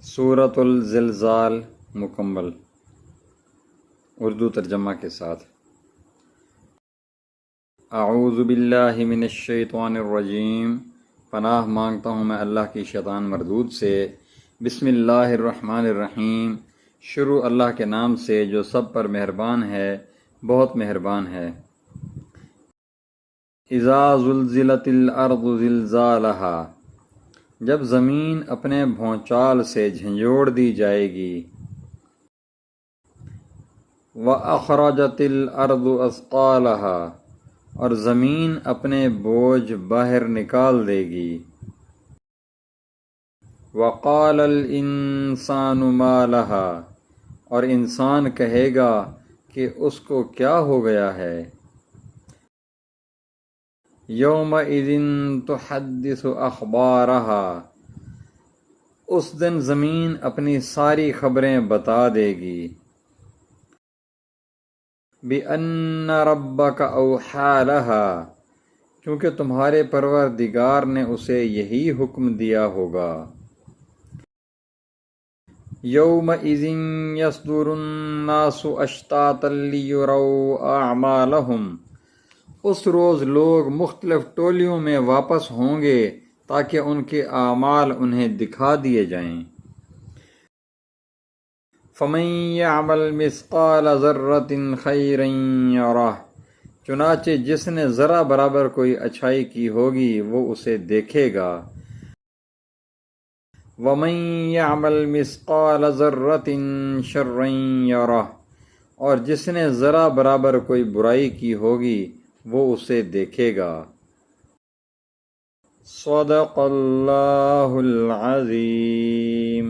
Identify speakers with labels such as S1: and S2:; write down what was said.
S1: سورۃ الزلزال مکمل اردو ترجمہ کے ساتھ۔ اعوذ باللہ من الشیطان الرجیم، پناہ مانگتا ہوں میں اللہ کی شیطان مردود سے۔ بسم اللہ الرحمن الرحیم، شروع اللہ کے نام سے جو سب پر مہربان ہے، بہت مہربان ہے۔ اذا زلزلت الارض زلزالہا، جب زمین اپنے بھونچال سے جھنجھوڑ دی جائے گی۔ وَأَخْرَجَتِ الْأَرْضُ أَثْقَالَهَا، اور زمین اپنے بوجھ باہر نکال دے گی۔ وَقَالَ الْإِنسَانُ مَا لَهَا، اور انسان کہے گا کہ اس کو کیا ہو گیا ہے۔ يَوْمَئِذٍ تُحَدِّثُ أَخْبَارَهَا، اس دن زمین اپنی ساری خبریں بتا دے گی۔ بِأَنَّ رَبَّكَ أَوْحَىٰ لَهَا، کیونکہ تمہارے پروردگار نے اسے یہی حکم دیا ہوگا۔ يَوْمَئِذٍ يَصْدُرُ النَّاسُ أَشْتَاتًا لِيُرَوْا أَعْمَالَهُمْ، اس روز لوگ مختلف ٹولیوں میں واپس ہوں گے تاکہ ان کے اعمال انہیں دکھا دیے جائیں۔ فَمَن يَعْمَلْ مِثْقَالَ ذَرَّةٍ خَيْرًا يَرَهُ، چنانچہ جس نے ذرہ برابر کوئی اچھائی کی ہوگی وہ اسے دیکھے گا۔ وَمَن يَعْمَلْ مِثْقَالَ ذَرَّةٍ شَرًّا يَرَهُ، اور جس نے ذرہ برابر کوئی برائی کی ہوگی وہ اسے دیکھے گا۔ صدق اللہ العظیم۔